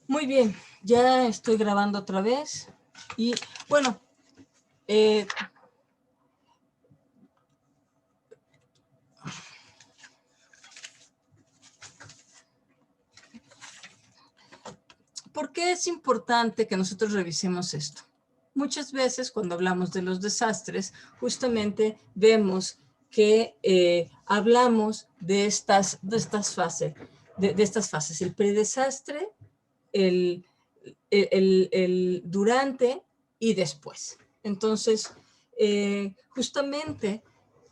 Muy bien, ya estoy grabando otra vez y bueno, ¿por qué es importante que nosotros revisemos esto? Muchas veces cuando hablamos de los desastres, justamente vemos que hablamos de estas fases, de estas fases, el predesastre, el durante y después. Entonces, justamente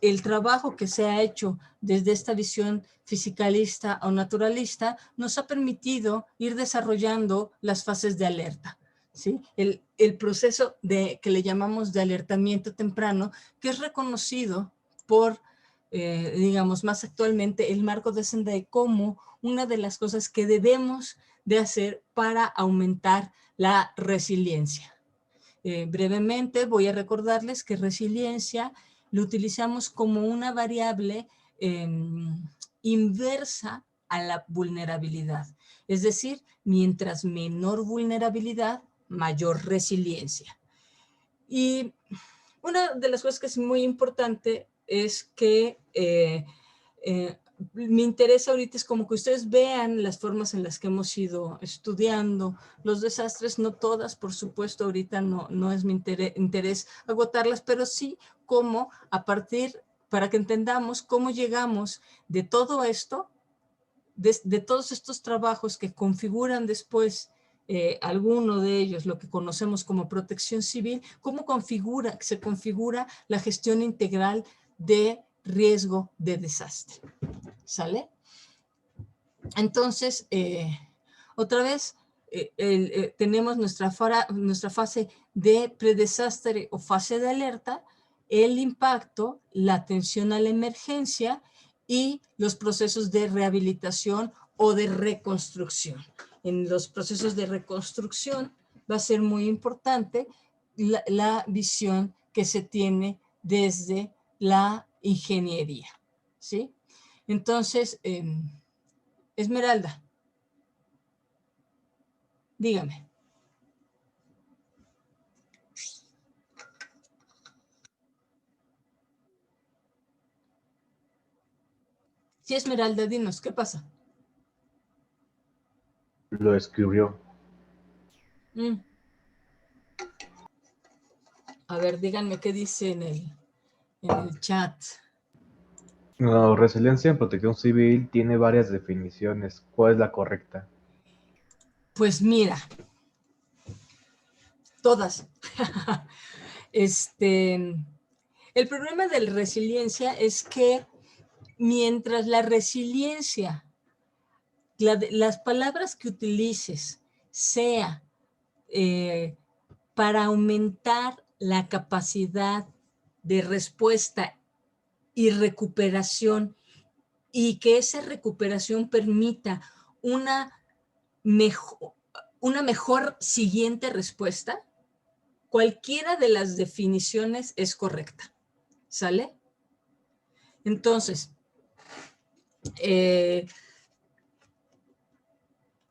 el trabajo que se ha hecho desde esta visión fisicalista o naturalista nos ha permitido ir desarrollando las fases de alerta. ¿Sí? El proceso que le llamamos de alertamiento temprano, que es reconocido por, digamos, más actualmente el marco de Sendai como una de las cosas que debemos de hacer para aumentar la resiliencia. Brevemente voy a recordarles que resiliencia lo utilizamos como una variable inversa a la vulnerabilidad. Es decir, mientras menor vulnerabilidad, mayor resiliencia. Y una de las cosas que es muy importante es que mi interés ahorita es como que ustedes vean las formas en las que hemos ido estudiando los desastres, no todas, por supuesto, ahorita no es mi interés agotarlas, pero sí cómo a partir, para que entendamos cómo llegamos de todo esto, de todos estos trabajos que configuran después alguno de ellos, lo que conocemos como protección civil, cómo se configura la gestión integral de riesgo de desastre. ¿Sale? Entonces, otra vez, tenemos nuestra fase de predesastre o fase de alerta, el impacto, la atención a la emergencia y los procesos de rehabilitación o de reconstrucción. En los procesos de reconstrucción va a ser muy importante la visión que se tiene desde la ingeniería, ¿sí? Entonces, Esmeralda, dígame. Sí, Esmeralda, dinos, ¿qué pasa? Lo escribió. A ver, díganme qué dice en el chat. La resiliencia en protección civil tiene varias definiciones. ¿Cuál es la correcta? Pues mira, todas. El problema de la resiliencia es que mientras la resiliencia, las palabras que utilices, sea para aumentar la capacidad de respuesta y recuperación, y que esa recuperación permita una mejor siguiente respuesta, cualquiera de las definiciones es correcta. ¿Sale? Entonces,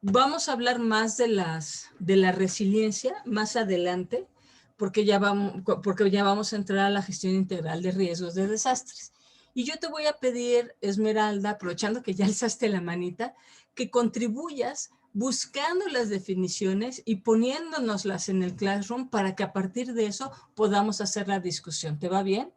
vamos a hablar más de la resiliencia más adelante, porque ya vamos a entrar a la gestión integral de riesgos de desastres. Y yo te voy a pedir, Esmeralda, aprovechando que ya alzaste la manita, que contribuyas buscando las definiciones y poniéndonoslas en el Classroom para que a partir de eso podamos hacer la discusión. ¿Te va bien?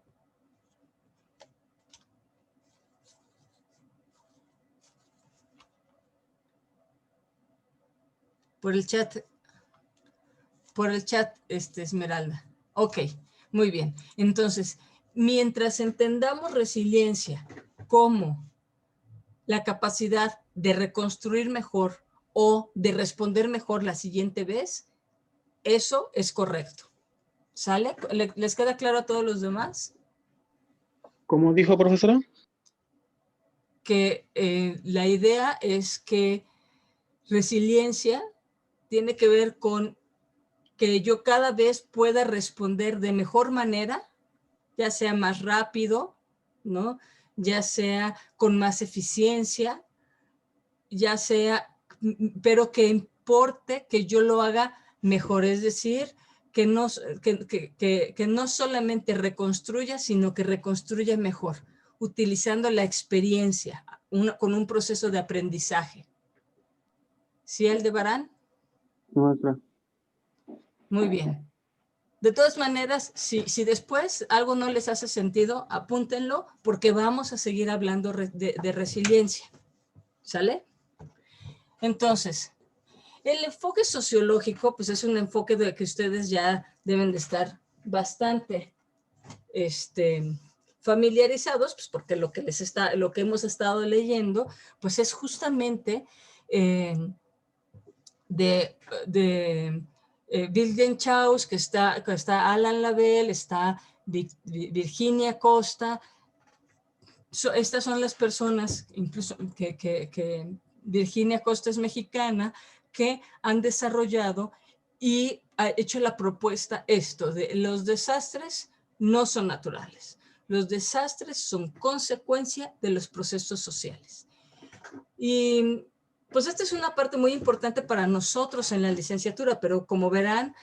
Por el chat, Esmeralda. Ok, muy bien. Entonces, mientras entendamos resiliencia como la capacidad de reconstruir mejor o de responder mejor la siguiente vez, eso es correcto. ¿Sale? ¿Les queda claro a todos los demás? ¿Cómo dijo, profesora? Que la idea es que resiliencia tiene que ver con que yo cada vez pueda responder de mejor manera, ya sea más rápido, ¿no? Ya sea con más eficiencia, ya sea, pero que aporte que yo lo haga mejor, es decir, que no solamente reconstruya, sino que reconstruya mejor, utilizando la experiencia, con un proceso de aprendizaje. ¿Sí, Aldebarán? Maestra. Muy bien. De todas maneras, si después algo no les hace sentido, apúntenlo, porque vamos a seguir hablando de resiliencia. ¿Sale? Entonces, el enfoque sociológico, pues es un enfoque de que ustedes ya deben de estar bastante familiarizados, pues porque lo que hemos estado leyendo, pues es justamente William Chaus, que está Alan Lavelle, está Virginia Costa. Estas son las personas, incluso que Virginia Costa es mexicana, que han desarrollado y ha hecho la propuesta de los desastres no son naturales. Los desastres son consecuencia de los procesos sociales. Y pues esta es una parte muy importante para nosotros en la licenciatura, pero como verán,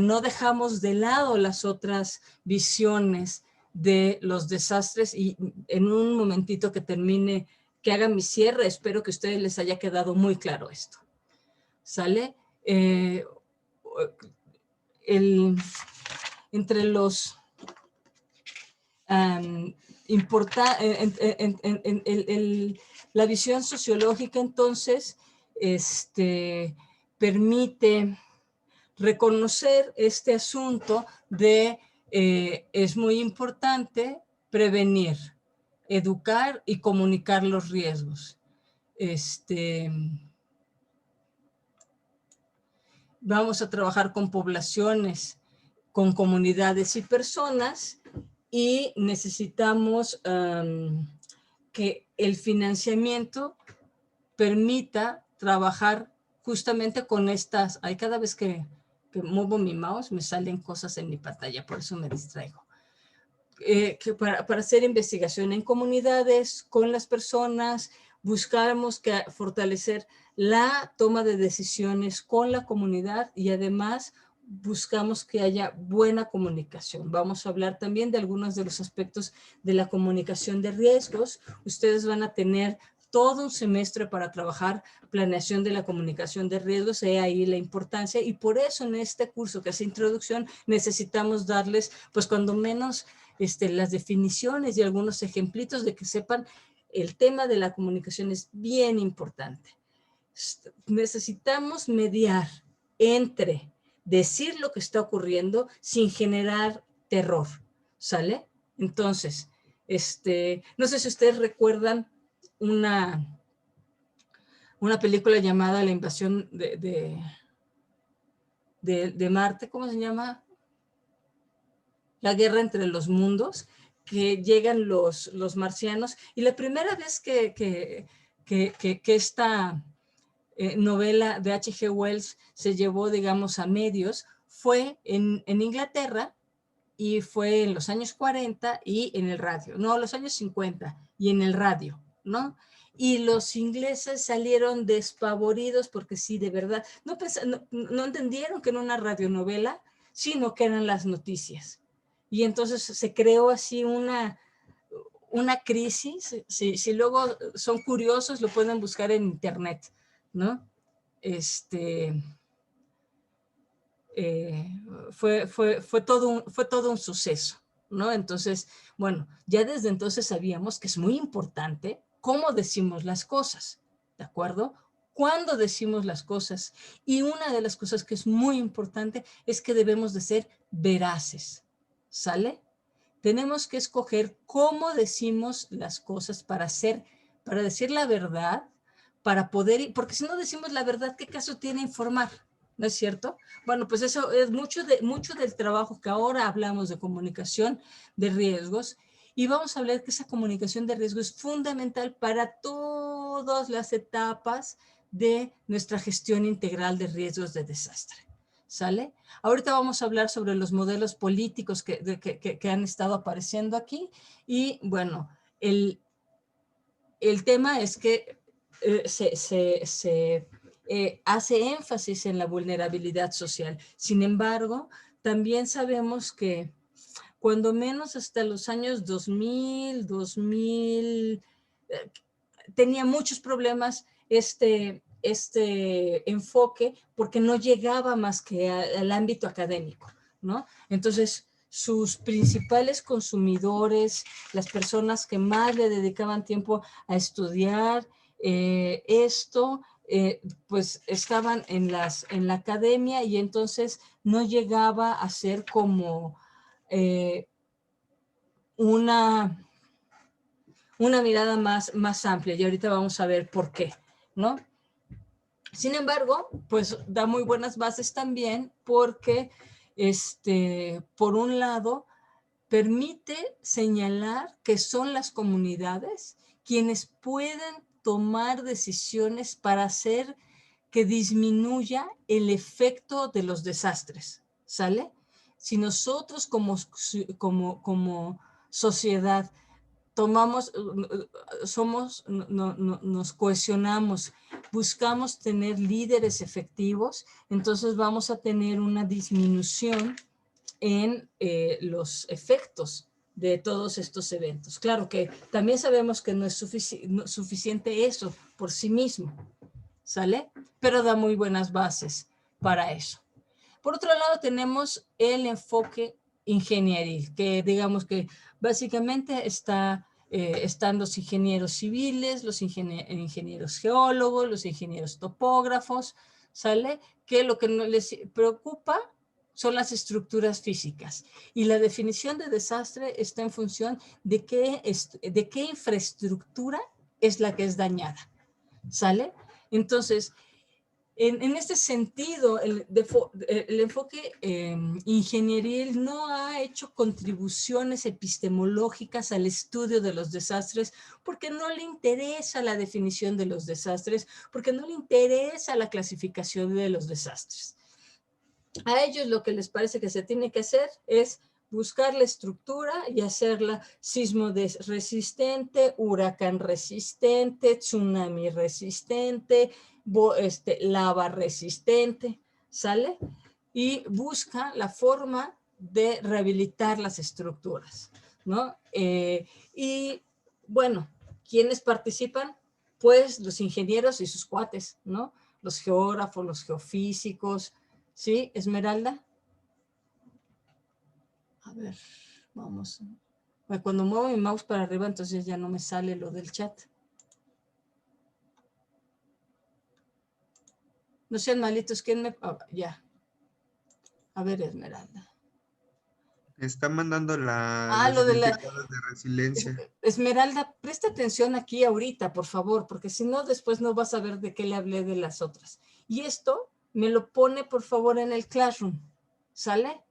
no dejamos de lado las otras visiones de los desastres, y en un momentito que termine, que haga mi cierre, espero que a ustedes les haya quedado muy claro esto. ¿Sale? Entre los la visión sociológica, entonces, permite reconocer este asunto de es muy importante prevenir, educar y comunicar los riesgos. Vamos a trabajar con poblaciones, con comunidades y personas, y necesitamos que el financiamiento permita trabajar justamente con estas. Cada vez que muevo mi mouse me salen cosas en mi pantalla, por eso me distraigo. Que para hacer investigación en comunidades, con las personas, buscamos fortalecer la toma de decisiones con la comunidad, y además buscamos que haya buena comunicación. Vamos a hablar también de algunos de los aspectos de la comunicación de riesgos. Ustedes van a tener todo un semestre para trabajar planeación de la comunicación de riesgos, he ahí la importancia, y por eso en este curso que es introducción necesitamos darles, pues cuando menos, las definiciones y algunos ejemplitos de que sepan el tema de la comunicación es bien importante. Necesitamos mediar entre decir lo que está ocurriendo sin generar terror, ¿sale? Entonces, no sé si ustedes recuerdan una película llamada La invasión de Marte, ¿cómo se llama? La guerra entre los mundos, que llegan los marcianos, y la primera vez que esta novela de H.G. Wells se llevó, digamos, a medios, fue en Inglaterra, y fue en los años 40 y en el radio, no, los años 50 y en el radio, ¿no? Y los ingleses salieron despavoridos porque sí, de verdad, no entendieron que era una radionovela, sino que eran las noticias. Y entonces se creó así una crisis. Si luego son curiosos, lo pueden buscar en internet, ¿no? Fue todo un suceso, ¿no? Entonces, bueno, ya desde entonces sabíamos que es muy importante cómo decimos las cosas, ¿de acuerdo? Cuándo decimos las cosas. Y una de las cosas que es muy importante es que debemos de ser veraces, ¿sale? Tenemos que escoger cómo decimos las cosas para decir la verdad, para poder, porque si no decimos la verdad, ¿qué caso tiene informar? ¿No es cierto? Bueno, pues eso es mucho del trabajo que ahora hablamos de comunicación de riesgos, y vamos a hablar que esa comunicación de riesgos es fundamental para todas las etapas de nuestra gestión integral de riesgos de desastre. ¿Sale? Ahorita vamos a hablar sobre los modelos políticos que han estado apareciendo aquí, y bueno, el tema es que hace énfasis en la vulnerabilidad social. Sin embargo, también sabemos que cuando menos hasta los años 2000, tenía muchos problemas este enfoque porque no llegaba más que al ámbito académico, ¿no? Entonces, sus principales consumidores, las personas que más le dedicaban tiempo a estudiar pues estaban en la academia y entonces no llegaba a ser como una mirada más amplia, y ahorita vamos a ver por qué, ¿no? Sin embargo, pues da muy buenas bases también porque, por un lado, permite señalar que son las comunidades quienes pueden tomar decisiones para hacer que disminuya el efecto de los desastres, ¿sale? Si nosotros como sociedad nos cohesionamos, buscamos tener líderes efectivos, entonces vamos a tener una disminución en los efectos de todos estos eventos. Claro que también sabemos que no es suficiente eso por sí mismo, ¿sale? Pero da muy buenas bases para eso. Por otro lado, tenemos el enfoque ingenieril, que digamos que básicamente están los ingenieros civiles, los ingenieros geólogos, los ingenieros topógrafos, ¿sale? Que lo que no les preocupa son las estructuras físicas. Y la definición de desastre está en función de qué infraestructura es la que es dañada, ¿sale? Entonces, en este sentido, el enfoque ingenieril no ha hecho contribuciones epistemológicas al estudio de los desastres porque no le interesa la definición de los desastres, porque no le interesa la clasificación de los desastres. A ellos lo que les parece que se tiene que hacer es buscar la estructura y hacerla sismo resistente, huracán resistente, tsunami resistente, lava resistente, ¿sale? Y busca la forma de rehabilitar las estructuras, ¿no? Y bueno, ¿quiénes participan? Pues los ingenieros y sus cuates, ¿no? Los geógrafos, los geofísicos, ¿sí? Esmeralda. A ver, vamos. Cuando muevo mi mouse para arriba, entonces ya no me sale lo del chat. No sean malitos, ¿quién me...? Ya. A ver, Esmeralda. Está mandando los los identificados de resiliencia. Esmeralda, presta atención aquí ahorita, por favor, porque si no, después no vas a ver de qué le hablé de las otras. Y esto me lo pone, por favor, en el Classroom. ¿Sale?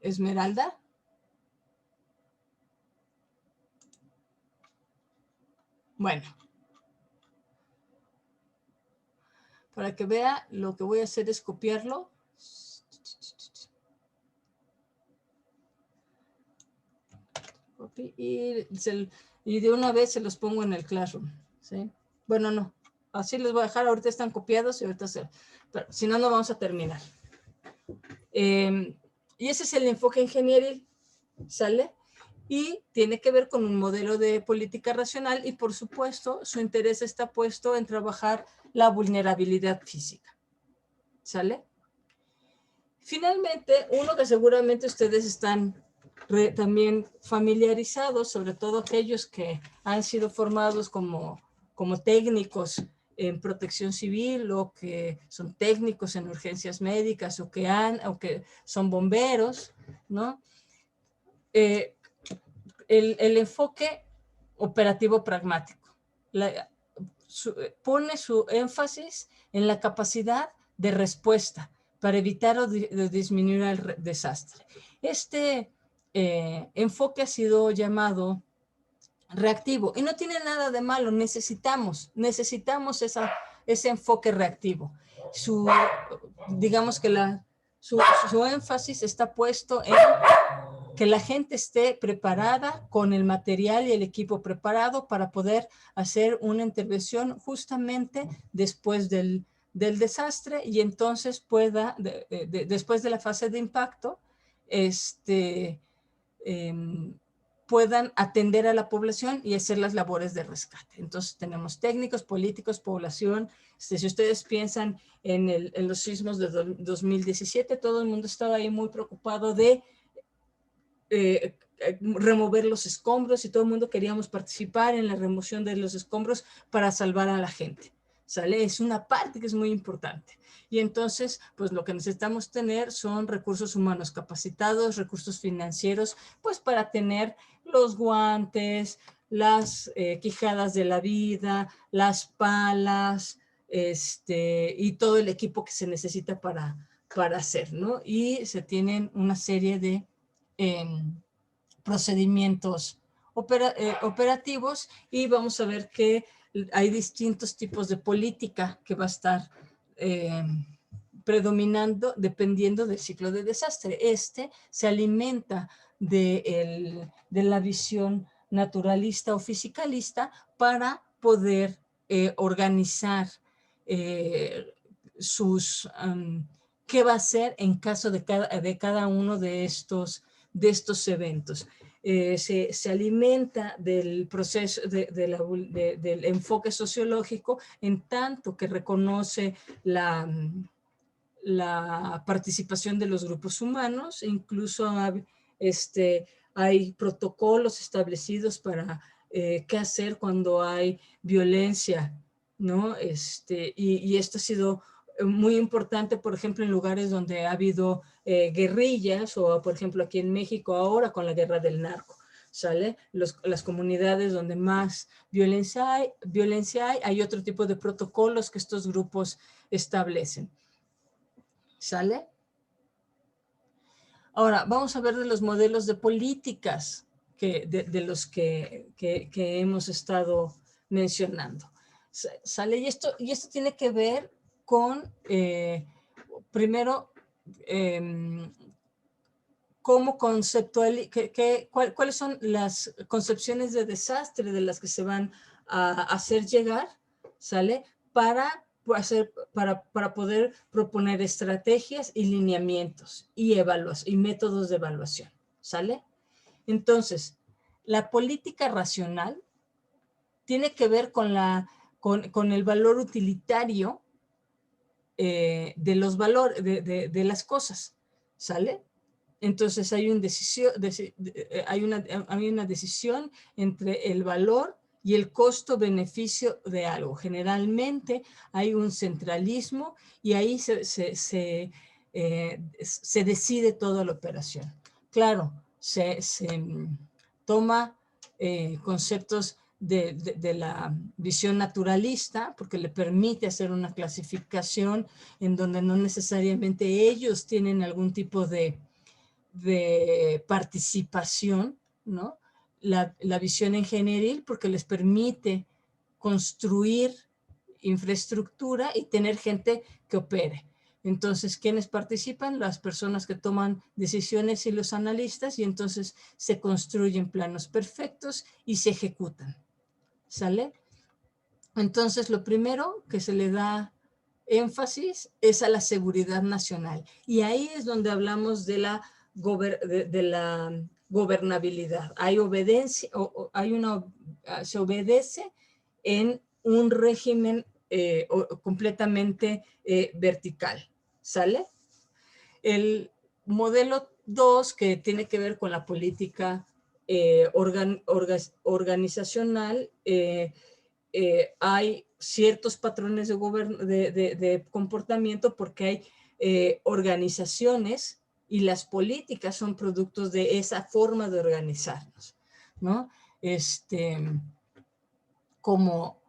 Esmeralda. Bueno. Para que vea, lo que voy a hacer es copiarlo. Y de una vez se los pongo en el Classroom, ¿sí? Bueno, no. Así les voy a dejar. Ahorita están copiados y ahorita pero si no, no vamos a terminar. Y ese es el enfoque ingenieril, ¿sale? Y tiene que ver con un modelo de política racional y, por supuesto, su interés está puesto en trabajar la vulnerabilidad física, ¿sale? Finalmente, uno que seguramente ustedes están también familiarizados, sobre todo aquellos que han sido formados como técnicos en protección civil o que son técnicos en urgencias médicas o que son bomberos, ¿no? El enfoque operativo pragmático pone su énfasis en la capacidad de respuesta para evitar o disminuir el desastre. Este enfoque ha sido llamado reactivo y no tiene nada de malo, necesitamos ese enfoque reactivo. Digamos que su énfasis está puesto en que la gente esté preparada con el material y el equipo preparado para poder hacer una intervención justamente después del desastre y entonces pueda, después de la fase de impacto, puedan atender a la población y hacer las labores de rescate. Entonces tenemos técnicos, políticos, población. Si ustedes piensan en los sismos de 2017, todo el mundo estaba ahí muy preocupado de remover los escombros y todo el mundo queríamos participar en la remoción de los escombros para salvar a la gente. ¿Sale? Es una parte que es muy importante. Y entonces, pues lo que necesitamos tener son recursos humanos capacitados, recursos financieros, pues para tener los guantes, las quijadas de la vida, las palas, y todo el equipo que se necesita para hacer, ¿no? Y se tienen una serie de procedimientos operativos y vamos a ver que hay distintos tipos de política que va a estar predominando dependiendo del ciclo de desastre. Se alimenta de la visión naturalista o fisicalista para poder organizar qué va a hacer en caso de cada uno de estos eventos. Se alimenta del proceso del enfoque sociológico en tanto que reconoce la participación de los grupos humanos, incluso hay protocolos establecidos para qué hacer cuando hay violencia, ¿no? Y esto ha sido muy importante, por ejemplo, en lugares donde ha habido guerrillas o, por ejemplo, aquí en México ahora con la guerra del narco, ¿sale? Las comunidades donde más violencia hay otro tipo de protocolos que estos grupos establecen, ¿sale? Ahora, vamos a ver de los modelos de políticas de los que hemos estado mencionando, ¿sale? Y esto tiene que ver con, primero, cómo cuáles son las concepciones de desastre de las que se van a hacer llegar, ¿sale? Para poder proponer estrategias y lineamientos y métodos de evaluación, ¿sale? Entonces, la política racional tiene que ver con el valor utilitario de los valores, de las cosas, ¿sale? Entonces hay una decisión entre el valor y el costo-beneficio de algo. Generalmente hay un centralismo y ahí se decide toda la operación. Claro, se toma conceptos de la visión naturalista, porque le permite hacer una clasificación en donde no necesariamente ellos tienen algún tipo de participación, ¿no? La visión ingenieril, porque les permite construir infraestructura y tener gente que opere. Entonces, ¿quiénes participan? Las personas que toman decisiones y los analistas, y entonces se construyen planos perfectos y se ejecutan, ¿sale? Entonces, lo primero que se le da énfasis es a la seguridad nacional. Y ahí es donde hablamos de la gobernabilidad. Se obedece en un régimen completamente vertical, ¿sale? El modelo 2, que tiene que ver con la política organizacional, hay ciertos patrones de comportamiento porque hay organizaciones y las políticas son productos de esa forma de organizarnos, ¿no? Como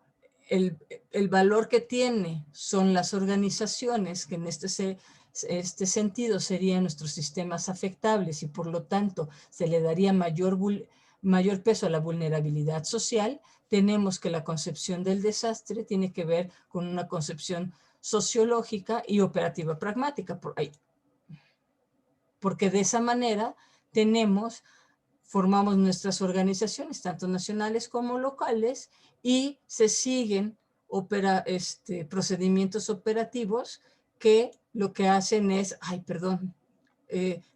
el valor que tiene son las organizaciones, que en este sentido serían nuestros sistemas afectables y por lo tanto se le daría mayor peso a la vulnerabilidad social. Tenemos que la concepción del desastre tiene que ver con una concepción sociológica y operativa pragmática, porque de esa manera formamos nuestras organizaciones, tanto nacionales como locales, y se siguen procedimientos operativos que lo que hacen es,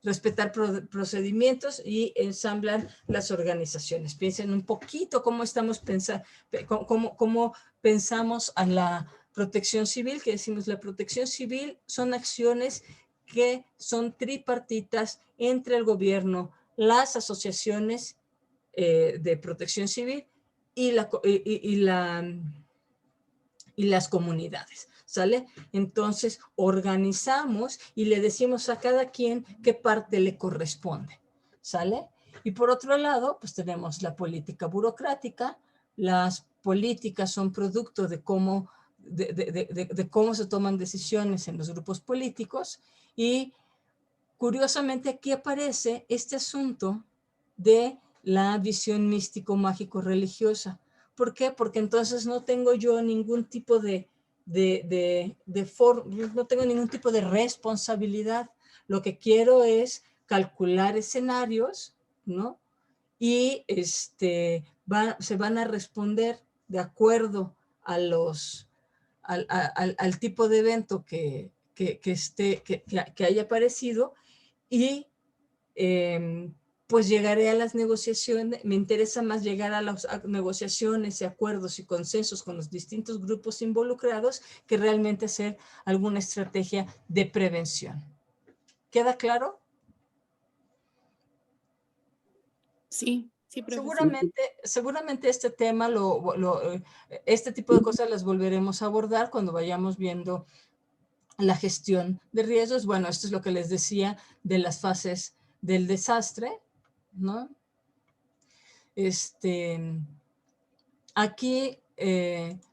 respetar procedimientos y ensamblan las organizaciones. Piensen un poquito cómo estamos pensando, cómo pensamos a la protección civil, que decimos la protección civil son acciones que son tripartitas entre el gobierno, las asociaciones de protección civil y las comunidades, ¿sale? Entonces organizamos y le decimos a cada quien qué parte le corresponde, ¿sale? Y por otro lado, pues tenemos la política burocrática. Las políticas son producto de cómo se toman decisiones en los grupos políticos, y curiosamente aquí aparece este asunto de la visión místico-mágico-religiosa. ¿Por qué? Porque entonces no tengo yo ningún tipo no tengo ningún tipo de responsabilidad. Lo que quiero es calcular escenarios, ¿no? Y se van a responder de acuerdo a al tipo de evento que haya aparecido, y pues llegaré a las negociaciones. Me interesa más llegar a las negociaciones y acuerdos y consensos con los distintos grupos involucrados que realmente hacer alguna estrategia de prevención. ¿Queda claro? Sí, sí, profesor. Seguramente este tema, este tipo de cosas las volveremos a abordar cuando vayamos viendo la gestión de riesgos. Bueno, esto es lo que les decía de las fases del desastre, ¿no? Aquí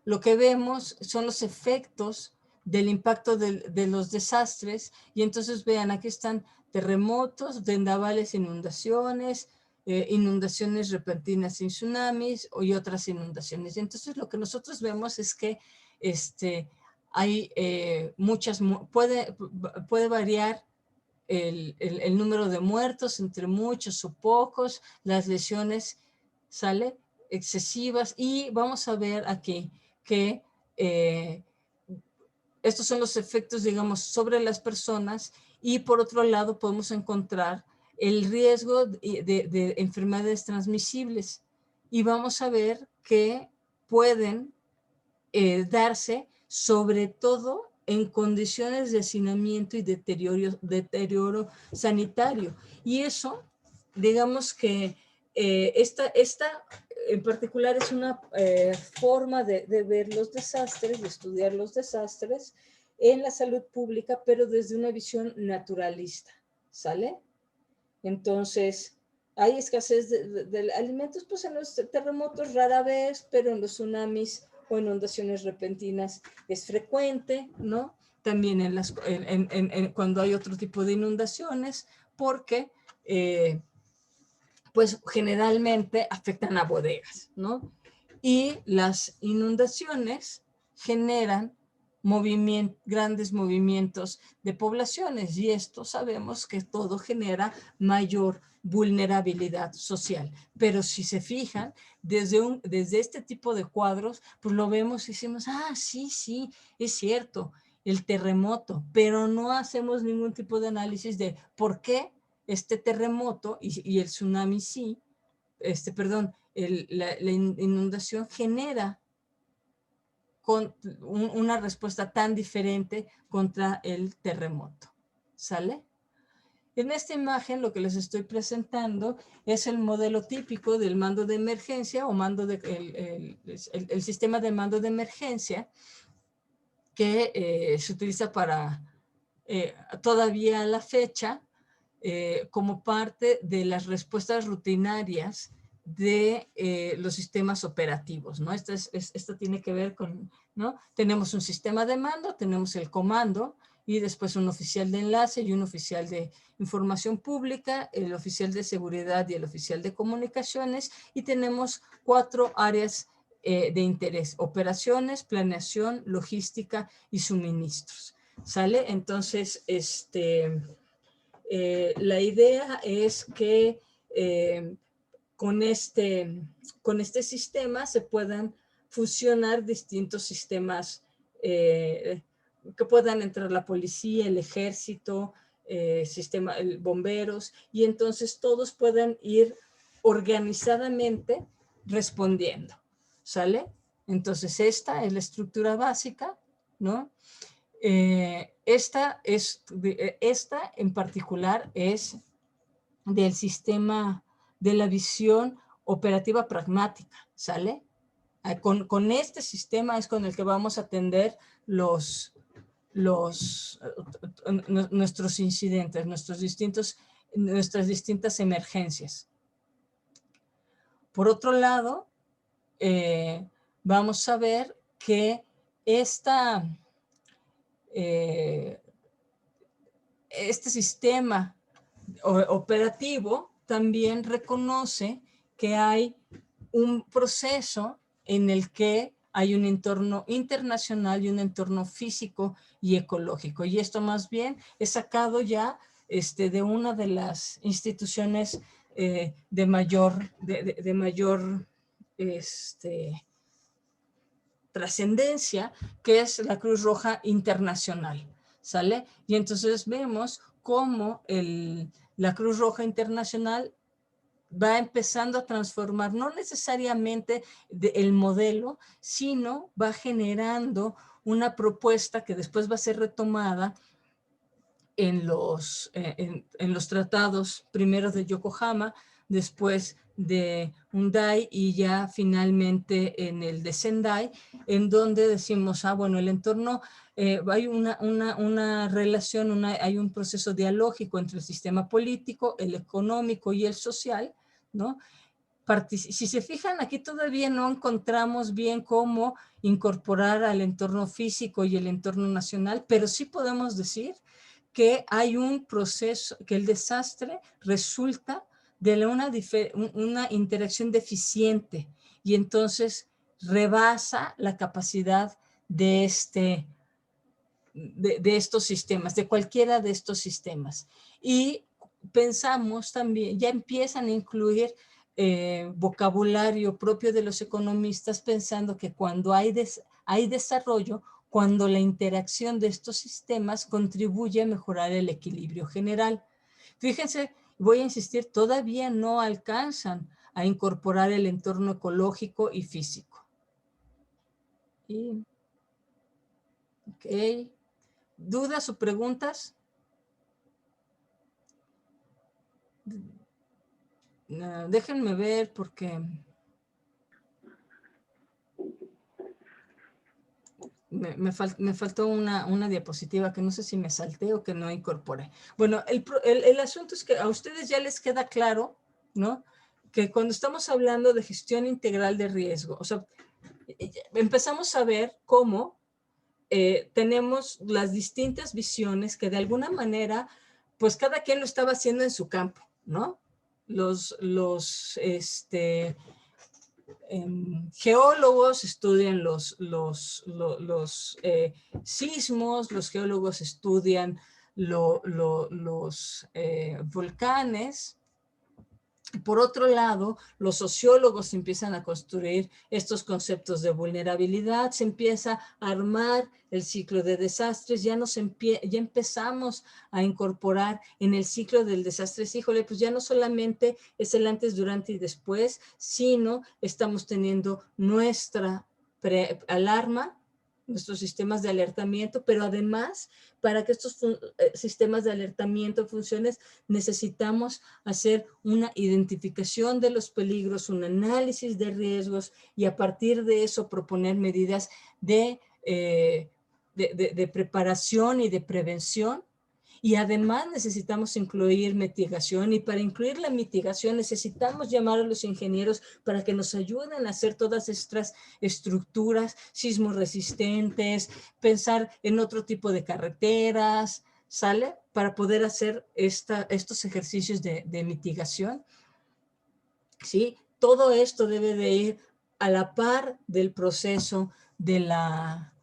lo que vemos son los efectos del impacto de los desastres, y entonces vean, aquí están terremotos, vendavales, inundaciones, inundaciones repentinas y tsunamis y otras inundaciones. Y entonces lo que nosotros vemos es que hay puede variar el número de muertos entre muchos o pocos, las lesiones, ¿sale?, excesivas. Y vamos a ver aquí que estos son los efectos, digamos, sobre las personas, y por otro lado podemos encontrar el riesgo de enfermedades transmisibles, y vamos a ver que pueden darse sobre todo en condiciones de hacinamiento y deterioro sanitario. Y eso, digamos que esta en particular es una forma de ver los desastres, de estudiar los desastres en la salud pública, pero desde una visión naturalista, ¿sale? Entonces, hay escasez de alimentos, pues en los terremotos rara vez, pero en los tsunamis o inundaciones repentinas es frecuente, ¿no? También cuando hay otro tipo de inundaciones, porque pues generalmente afectan a bodegas, ¿no? Y las inundaciones generan grandes movimientos de poblaciones, y esto sabemos que todo genera mayor vulnerabilidad social. Pero si se fijan, desde este tipo de cuadros, pues lo vemos y decimos, sí, es cierto, el terremoto, pero no hacemos ningún tipo de análisis de por qué este terremoto y el tsunami sí, la inundación genera una respuesta tan diferente contra el terremoto, ¿sale? En esta imagen lo que les estoy presentando es el modelo típico del mando de emergencia o el sistema de mando de emergencia que se utiliza para todavía a la fecha como parte de las respuestas rutinarias de los sistemas operativos, ¿no? Esto tiene que ver con, ¿no? Tenemos un sistema de mando, tenemos el comando, y después un oficial de enlace y un oficial de información pública, el oficial de seguridad y el oficial de comunicaciones, y tenemos 4 áreas de interés: operaciones, planeación, logística y suministros, ¿sale? Entonces, la idea es que con este sistema se puedan fusionar distintos sistemas, que puedan entrar la policía, el ejército, bomberos, y entonces todos puedan ir organizadamente respondiendo, ¿sale? Entonces esta es la estructura básica, ¿no? Esta en particular es del sistema de la visión operativa pragmática, ¿sale? Con este sistema es con el que vamos a atender nuestros incidentes, nuestras distintas emergencias. Por otro lado, vamos a ver que este sistema operativo también reconoce que hay un proceso en el que hay un entorno internacional y un entorno físico y ecológico. Y esto más bien es sacado ya de una de las instituciones de mayor trascendencia, que es la Cruz Roja Internacional, ¿sale? Y entonces vemos cómo la Cruz Roja Internacional va empezando a transformar no necesariamente el modelo, sino va generando una propuesta que después va a ser retomada en los tratados, primero de Yokohama, después de Undai y ya finalmente en el de Sendai, en donde decimos, bueno, el entorno, hay una relación, hay un proceso dialógico entre el sistema político, el económico y el social, ¿no? Si se fijan, aquí todavía no encontramos bien cómo incorporar al entorno físico y el entorno nacional, pero sí podemos decir que hay un proceso, que el desastre resulta de una interacción deficiente y entonces rebasa la capacidad de estos sistemas, de cualquiera de estos sistemas. Y pensamos también, ya empiezan a incluir vocabulario propio de los economistas, pensando que cuando hay desarrollo, cuando la interacción de estos sistemas contribuye a mejorar el equilibrio general. Fíjense, voy a insistir, todavía no alcanzan a incorporar el entorno ecológico y físico. Ok. ¿Dudas o preguntas? Déjenme ver porque me faltó una diapositiva que no sé si me salté o que no incorporé. Bueno, el asunto es que a ustedes ya les queda claro, ¿no? Que cuando estamos hablando de gestión integral de riesgo, o sea, empezamos a ver cómo tenemos las distintas visiones que de alguna manera, pues cada quien lo estaba haciendo en su campo, ¿no? Los geólogos estudian los sismos, los geólogos estudian los volcanes. Por otro lado, los sociólogos empiezan a construir estos conceptos de vulnerabilidad, se empieza a armar el ciclo de desastres, ya empezamos a incorporar en el ciclo del desastre, híjole, pues ya no solamente es el antes, durante y después, sino estamos teniendo nuestra alarma, nuestros sistemas de alertamiento, pero además, para que estos sistemas de alertamiento funcionen, necesitamos hacer una identificación de los peligros, un análisis de riesgos y a partir de eso proponer medidas de preparación y de prevención. Y además necesitamos incluir mitigación y para incluir la mitigación necesitamos llamar a los ingenieros para que nos ayuden a hacer todas estas estructuras sismoresistentes, pensar en otro tipo de carreteras, ¿sale? Para poder hacer estos ejercicios de mitigación. ¿Sí? Todo esto debe de ir a la par del proceso de la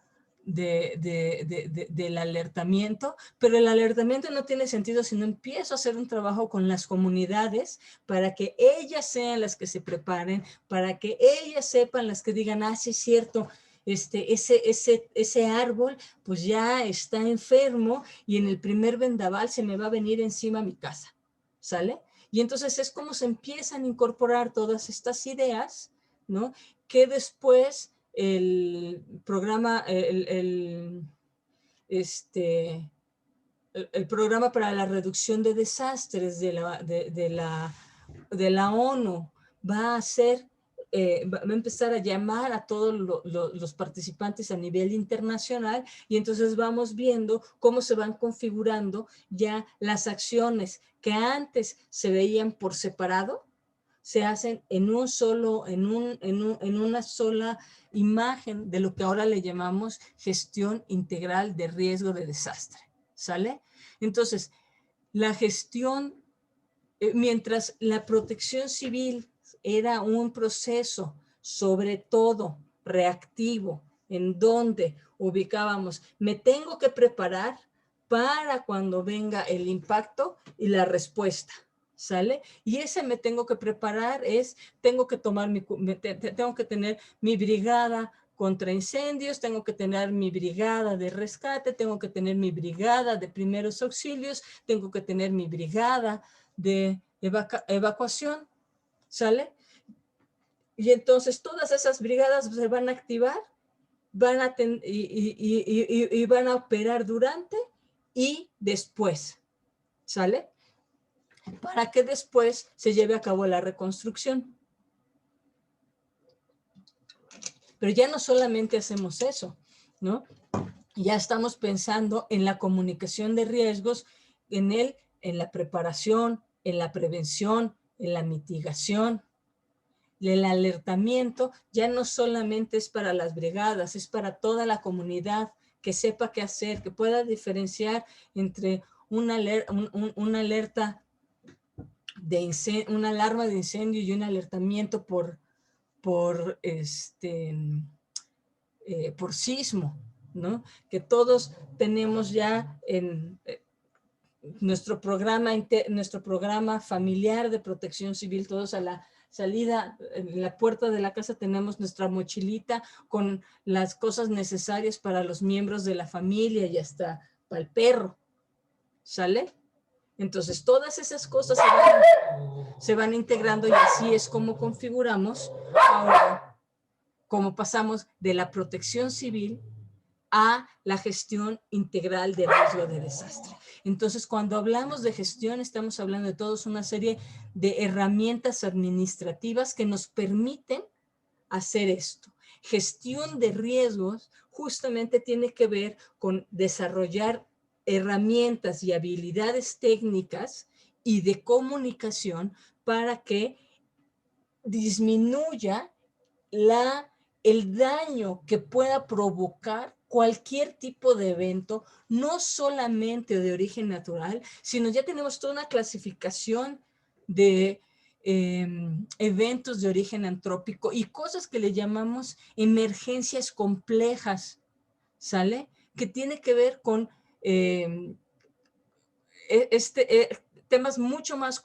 del alertamiento, pero el alertamiento no tiene sentido si no empiezo a hacer un trabajo con las comunidades para que ellas sean las que se preparen, para que ellas sepan, las que digan, ah, sí es cierto, ese árbol pues ya está enfermo y en el primer vendaval se me va a venir encima a mi casa, ¿sale? Y entonces es como se empiezan a incorporar todas estas ideas, ¿no? Que después el programa, el programa para la reducción de desastres de la ONU va a hacer, va a empezar a llamar a todos los participantes a nivel internacional y entonces vamos viendo cómo se van configurando ya las acciones que antes se veían por separado, se hacen en una sola imagen de lo que ahora le llamamos gestión integral de riesgo de desastre, ¿sale? Entonces, la gestión, mientras la protección civil era un proceso sobre todo reactivo, en donde ubicábamos, me tengo que preparar para cuando venga el impacto y la respuesta, ¿sale? Y ese me tengo que preparar es, tengo que tener mi brigada contra incendios, tengo que tener mi brigada de rescate, tengo que tener mi brigada de primeros auxilios, tengo que tener mi brigada de evacuación, ¿sale? Y entonces todas esas brigadas se van a activar, y van a operar durante y después, ¿sale? Para que después se lleve a cabo la reconstrucción. Pero ya no solamente hacemos eso, ¿no? Ya estamos pensando en la comunicación de riesgos, en la preparación, en la prevención, en la mitigación. El alertamiento ya no solamente es para las brigadas, es para toda la comunidad que sepa qué hacer, que pueda diferenciar entre una alerta de incendio, una alarma de incendio y un alertamiento por sismo, ¿no? Que todos tenemos ya en nuestro programa familiar de protección civil, todos a la salida, en la puerta de la casa tenemos nuestra mochilita con las cosas necesarias para los miembros de la familia y hasta para el perro, ¿sale? Entonces todas esas cosas se van integrando y así es como configuramos ahora, como pasamos de la protección civil a la gestión integral de riesgo de desastre. Entonces, cuando hablamos de gestión, estamos hablando de toda una serie de herramientas administrativas que nos permiten hacer esto. Gestión de riesgos justamente tiene que ver con desarrollar herramientas y habilidades técnicas y de comunicación para que disminuya el daño que pueda provocar cualquier tipo de evento, no solamente de origen natural, sino ya tenemos toda una clasificación de eventos de origen antrópico y cosas que le llamamos emergencias complejas, ¿sale? Que tiene que ver con temas mucho más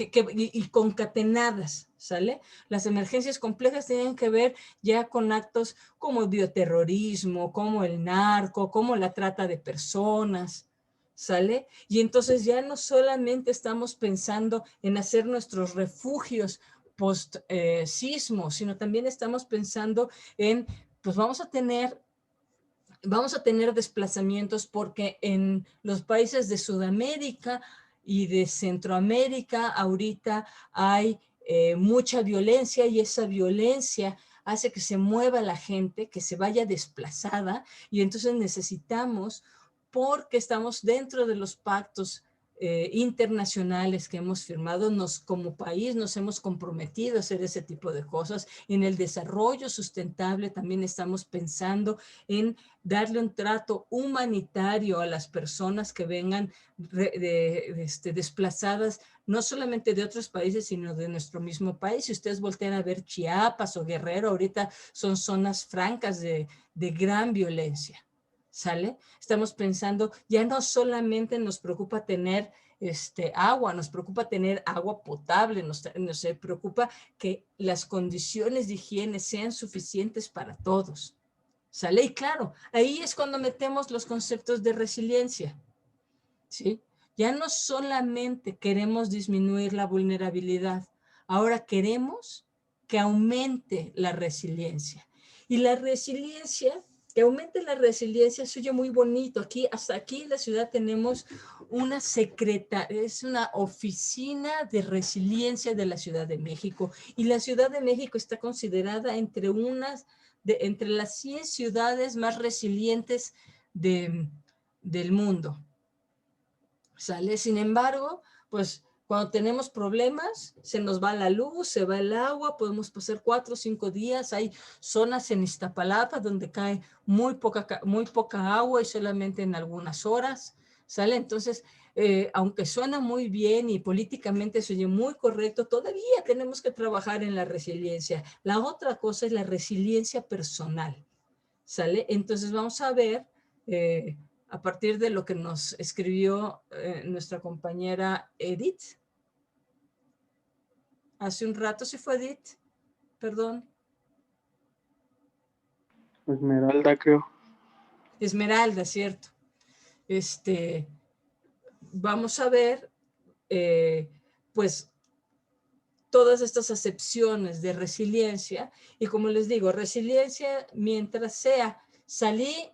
y concatenadas, ¿sale? Las emergencias complejas tienen que ver ya con actos como el bioterrorismo, como el narco, como la trata de personas, ¿sale? Y entonces ya no solamente estamos pensando en hacer nuestros refugios post sismo, sino también estamos pensando en, pues vamos a tener desplazamientos porque en los países de Sudamérica y de Centroamérica ahorita hay mucha violencia y esa violencia hace que se mueva la gente, que se vaya desplazada y entonces necesitamos, porque estamos dentro de los pactos internacionales que hemos firmado, como país nos hemos comprometido a hacer ese tipo de cosas. En el desarrollo sustentable también estamos pensando en darle un trato humanitario a las personas que vengan desplazadas, no solamente de otros países, sino de nuestro mismo país. Si ustedes voltean a ver Chiapas o Guerrero, ahorita son zonas francas de gran violencia. ¿Sale? Estamos pensando, ya no solamente nos preocupa tener agua, nos preocupa tener agua potable, nos preocupa que las condiciones de higiene sean suficientes para todos. ¿Sale? Y claro, ahí es cuando metemos los conceptos de resiliencia. ¿Sí? Ya no solamente queremos disminuir la vulnerabilidad, ahora queremos que aumente la resiliencia. Y la resiliencia, que aumente la resiliencia, se oye muy bonito. Hasta aquí en la ciudad tenemos una es una oficina de resiliencia de la Ciudad de México. Y la Ciudad de México está considerada entre las 100 ciudades más resilientes del mundo. ¿Sale? Sin embargo, pues cuando tenemos problemas, se nos va la luz, se va el agua, podemos pasar 4 o 5 días. Hay zonas en Iztapalapa donde cae muy poca agua y solamente en algunas horas. ¿Sale? Entonces, aunque suena muy bien y políticamente se oye muy correcto, todavía tenemos que trabajar en la resiliencia. La otra cosa es la resiliencia personal. ¿Sale? Entonces vamos a ver, a partir de lo que nos escribió nuestra compañera Edith. Hace un rato, ¿sí fue Edith? Perdón. Esmeralda, creo. Esmeralda, cierto. Vamos a ver, pues, todas estas acepciones de resiliencia. Y como les digo, resiliencia mientras sea salí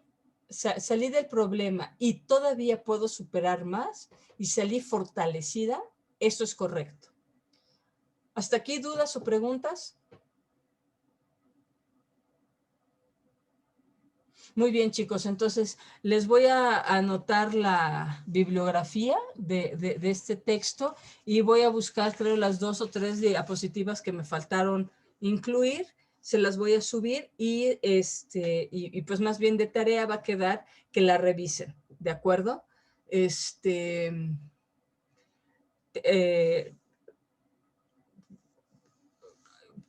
del problema y todavía puedo superar más y salí fortalecida, eso es correcto. ¿Hasta aquí dudas o preguntas? Muy bien, chicos, entonces les voy a anotar la bibliografía de este texto y voy a buscar, creo, las 2 o 3 diapositivas que me faltaron incluir. Se las voy a subir y pues más bien de tarea va a quedar que la revisen, ¿de acuerdo?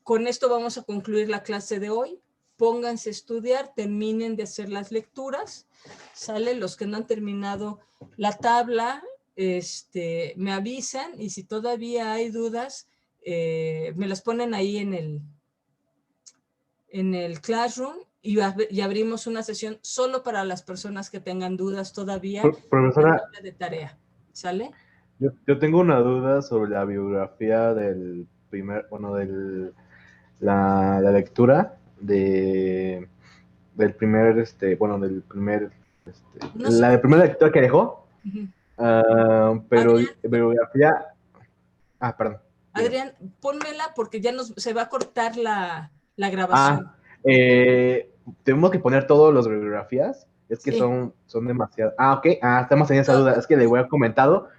Con esto vamos a concluir la clase de hoy. Pónganse a estudiar, terminen de hacer las lecturas, ¿sale? Los que no han terminado la tabla, me avisan y si todavía hay dudas, me las ponen ahí en el Classroom y abrimos una sesión solo para las personas que tengan dudas todavía. Profesora, de tarea, ¿sale? Yo tengo una duda sobre la biografía del la lectura del primer, No sé. la de primera lectura que dejó, pero Adrián, bibliografía, perdón. Adrián, pónmela porque ya se va a cortar la grabación. Tenemos que poner todas las bibliografías, es que Sí. son demasiadas. Ok, estamos en esa duda, es que le voy a comentado,